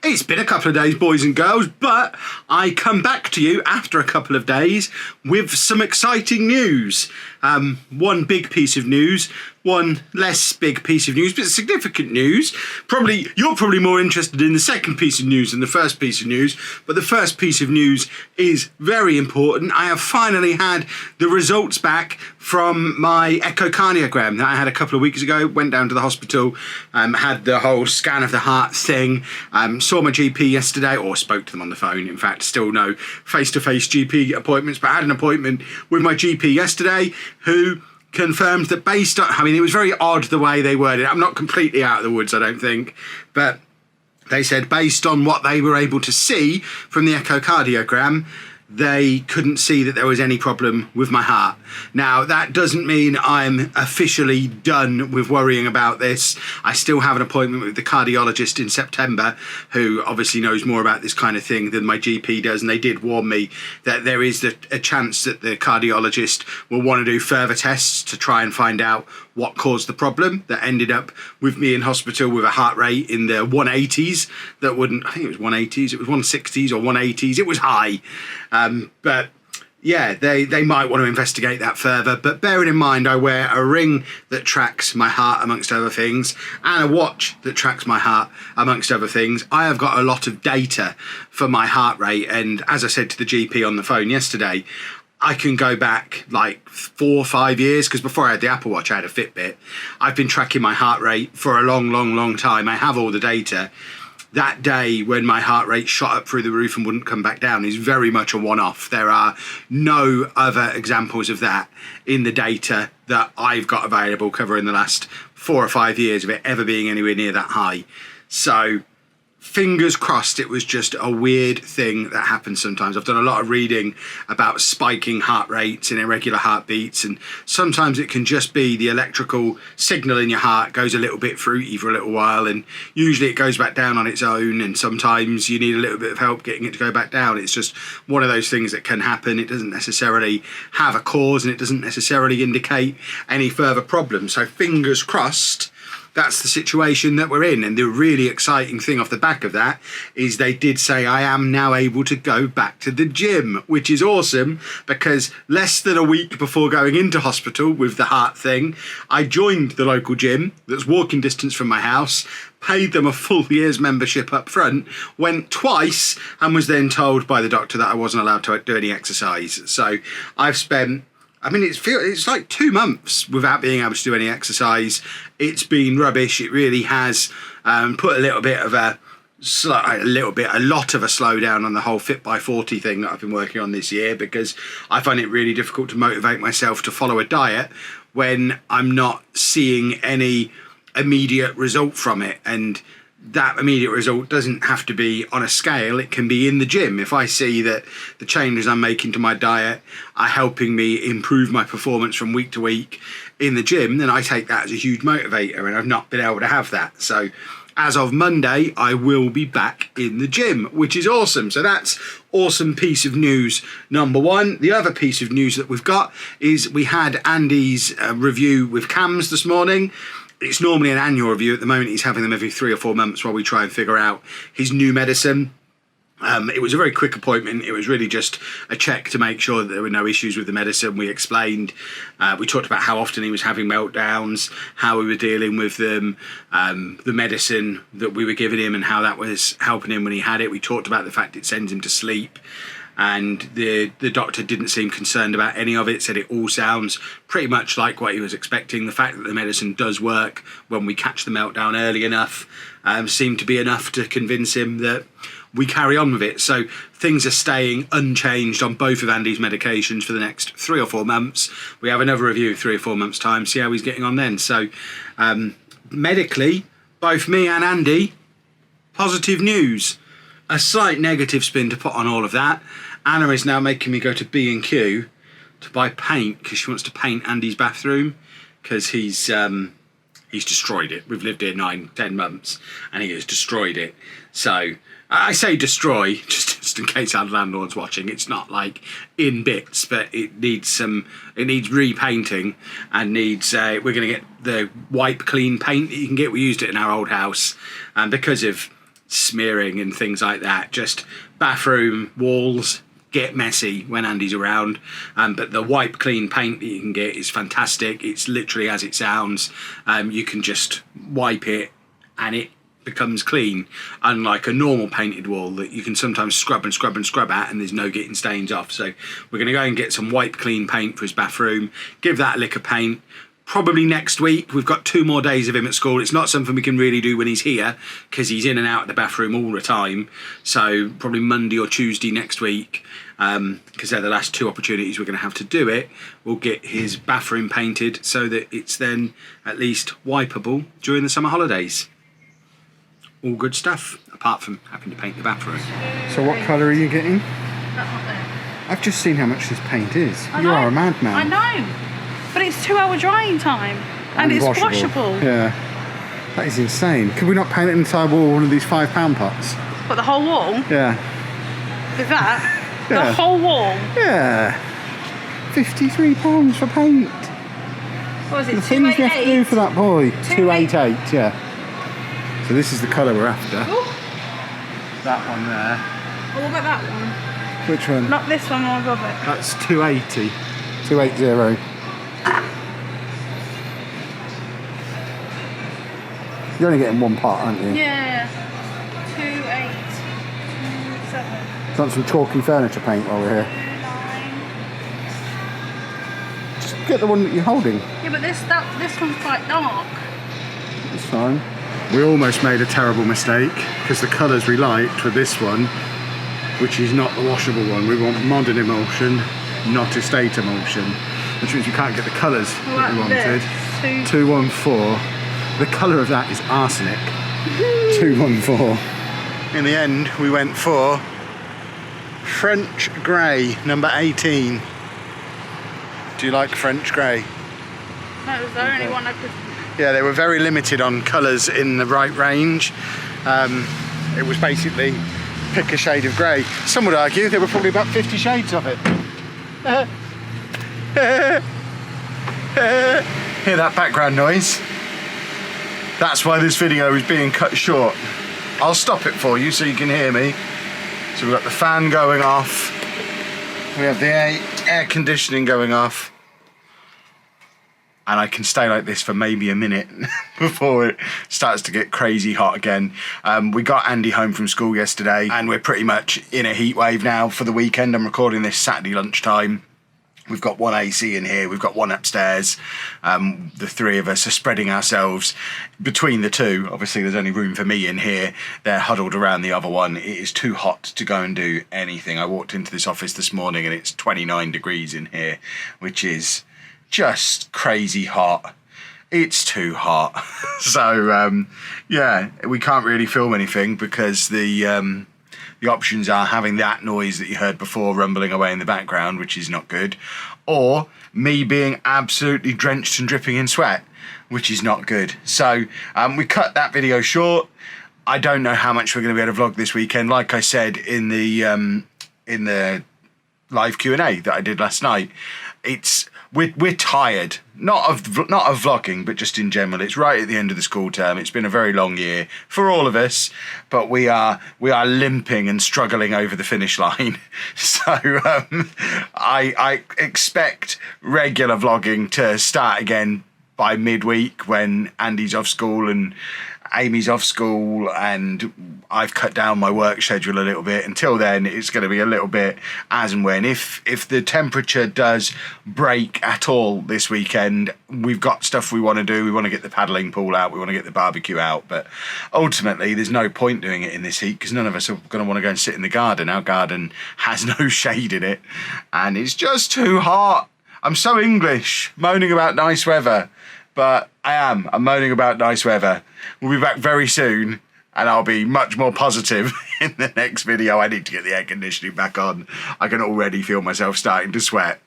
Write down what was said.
It's been a couple of days, boys and girls, but I come back to you after a couple of days with some exciting news. One big piece of news, one less big piece of news, but significant news. You're probably more interested in the second piece of news than the first piece of news, but the first piece of news is very important. I have finally had the results back from my echocardiogram that I had a couple of weeks ago. Went down to the hospital, had the whole scan of the heart thing, saw my GP yesterday, or spoke to them on the phone. In fact, still no face-to-face GP appointments, but I had an appointment with my GP yesterday, who confirmed that based on, it was very odd the way they worded it. I'm not completely out of the woods, I don't think, but they said based on what they were able to see from the echocardiogram, they couldn't see that there was any problem with my heart. Now, that doesn't mean I'm officially done with worrying about this. I still have an appointment with the cardiologist in September, who obviously knows more about this kind of thing than my GP does, and they did warn me that there is a chance that the cardiologist will want to do further tests to try and find out what caused the problem that ended up with me in hospital with a heart rate in the 180s. I think it was 180s, it was 160s or 180s, it was high. But yeah, they might want to investigate that further. But bearing in mind, I wear a ring that tracks my heart, amongst other things, and a watch that tracks my heart, amongst other things. I have got a lot of data for my heart rate. And as I said to the GP on the phone yesterday, I can go back like 4 or 5 years, because before I had the Apple Watch, I had a Fitbit. I've been tracking my heart rate for a long time. I have all the data. That day when my heart rate shot up through the roof and wouldn't come back down is very much a one-off. There are no other examples of that in the data that I've got available covering the last 4 or 5 years of it ever being anywhere near that high. So fingers crossed it was just a weird thing that happens sometimes. I've done a lot of reading about spiking heart rates and irregular heartbeats, and sometimes it can just be the electrical signal in your heart goes a little bit fruity for a little while, and usually it goes back down on its own, and sometimes you need a little bit of help getting it to go back down. It's just one of those things that can happen. It doesn't necessarily have a cause, and it doesn't necessarily indicate any further problems. So fingers crossed that's the situation that we're in. And the really exciting thing off the back of that is they did say I am now able to go back to the gym, which is awesome, because less than a week before going into hospital with the heart thing, I joined the local gym that's walking distance from my house, paid them a full year's membership up front, went twice, and was then told by the doctor that I wasn't allowed to do any exercise. So I've spent, it's like 2 months without being able to do any exercise. It's been rubbish. It really has put a lot of a slowdown on the whole Fit by 40 thing that I've been working on this year, because I find it really difficult to motivate myself to follow a diet when I'm not seeing any immediate result from it. And that immediate result doesn't have to be on a scale, it can be in the gym. If I see that the changes I'm making to my diet are helping me improve my performance from week to week in the gym, then I take that as a huge motivator, and I've not been able to have that. So as of Monday, I will be back in the gym, which is awesome. So that's awesome piece of news number one. The other piece of news that we've got is we had Andy's review with CAMHS this morning. It's normally an annual review. At the moment, he's having them every 3 or 4 months while we try and figure out his new medicine. It was a very quick appointment. It was really just a check to make sure that there were no issues with the medicine. We explained, we talked about how often he was having meltdowns, how we were dealing with them, the medicine that we were giving him and how that was helping him when he had it. We talked about the fact it sends him to sleep. And the doctor didn't seem concerned about any of it, said it all sounds pretty much like what he was expecting. The fact that the medicine does work when we catch the meltdown early enough seemed to be enough to convince him that we carry on with it. So things are staying unchanged on both of Andy's medications for the next 3 or 4 months. We have another review in 3 or 4 months' time, see how he's getting on then. So medically, both me and Andy, positive news. A slight negative spin to put on all of that. Anna is now making me go to B&Q to buy paint because she wants to paint Andy's bathroom, because he's destroyed it. We've lived here 9-10 months and he has destroyed it. So I say destroy just in case our landlord's watching. It's not like in bits, but it needs repainting and needs we're going to get the wipe clean paint that you can get. We used it in our old house, and because of smearing and things like that. Just bathroom walls get messy when Andy's around, but the wipe clean paint that you can get is fantastic. It's literally as it sounds. You can just wipe it and it becomes clean, unlike a normal painted wall that you can sometimes scrub and scrub and scrub at and there's no getting stains off. So we're going to go and get some wipe clean paint for his bathroom, give that a lick of paint. Probably next week. We've got 2 more days of him at school. It's not something we can really do when he's here because he's in and out of the bathroom all the time. So probably Monday or Tuesday next week, because they're the last 2 opportunities we're going to have to do it. We'll get his bathroom painted so that it's then at least wipeable during the summer holidays. All good stuff, apart from having to paint the bathroom. So what colour are you getting? That's not there. I've just seen how much this paint is. I You know. are a madman. I know. But it's 2-hour drying time. And it's washable. Yeah. That is insane. Could we not paint an entire wall with one of these £5 pots? But the whole wall? Yeah. With that? Yeah. The whole wall? Yeah. £53 for paint. What was it, The things we have to do for that boy. 288? 288, yeah. So this is the colour we're after. Ooh. That one there. Oh, what about that one? Which one? Not this one or above it. That's 280. 280. You're only getting 1 pot, aren't you? Yeah. 2, 8, 2, 7. Do you want some chalky furniture paint while we're here? 9. Just get the one that you're holding. Yeah, but this one's quite dark. It's fine. We almost made a terrible mistake because the colours we liked were this one, which is not the washable one. We want modern emulsion, not estate emulsion, which means we can't get the colours that we wanted. 214. The colour of that is arsenic. 214. In the end, we went for French grey, number 18. Do you like French grey? No, it was the only one I could... Yeah, they were very limited on colours in the right range. It was basically pick a shade of grey. Some would argue there were probably about 50 shades of it. Hear that background noise? That's why this video is being cut short. I'll stop it for you so you can hear me. So we've got the fan going off. We have the air conditioning going off. And I can stay like this for maybe a minute before it starts to get crazy hot again. We got Andy home from school yesterday and we're pretty much in a heat wave now for the weekend. I'm recording this Saturday lunchtime. We've got 1 AC in here, we've got 1 upstairs. The 3 of us are spreading ourselves between the 2. Obviously there's only room for me in here. They're huddled around the other one. It is too hot to go and do anything. I walked into this office this morning and it's 29 degrees in here, which is just crazy hot. It's too hot. So yeah, we can't really film anything because the options are having that noise that you heard before rumbling away in the background, which is not good, or me being absolutely drenched and dripping in sweat, which is not good. So we cut that video short. I don't know how much we're going to be able to vlog this weekend. Like I said in the live Q&A that I did last night, we're tired, not of vlogging, but just in general. It's right at the end of the school term. It's been a very long year for all of us, but we are limping and struggling over the finish line. So I expect regular vlogging to start again by midweek when Andy's off school and Amy's off school and I've cut down my work schedule a little bit. Until then, it's going to be a little bit as and when. If the temperature does break at all this weekend, we've got stuff we want to do. We want to get the paddling pool out. We want to get the barbecue out. But ultimately, there's no point doing it in this heat because none of us are going to want to go and sit in the garden. Our garden has no shade in it and it's just too hot. I'm so English, moaning about nice weather. But I'm moaning about nice weather. We'll be back very soon and I'll be much more positive in the next video. I need to get the air conditioning back on. I can already feel myself starting to sweat.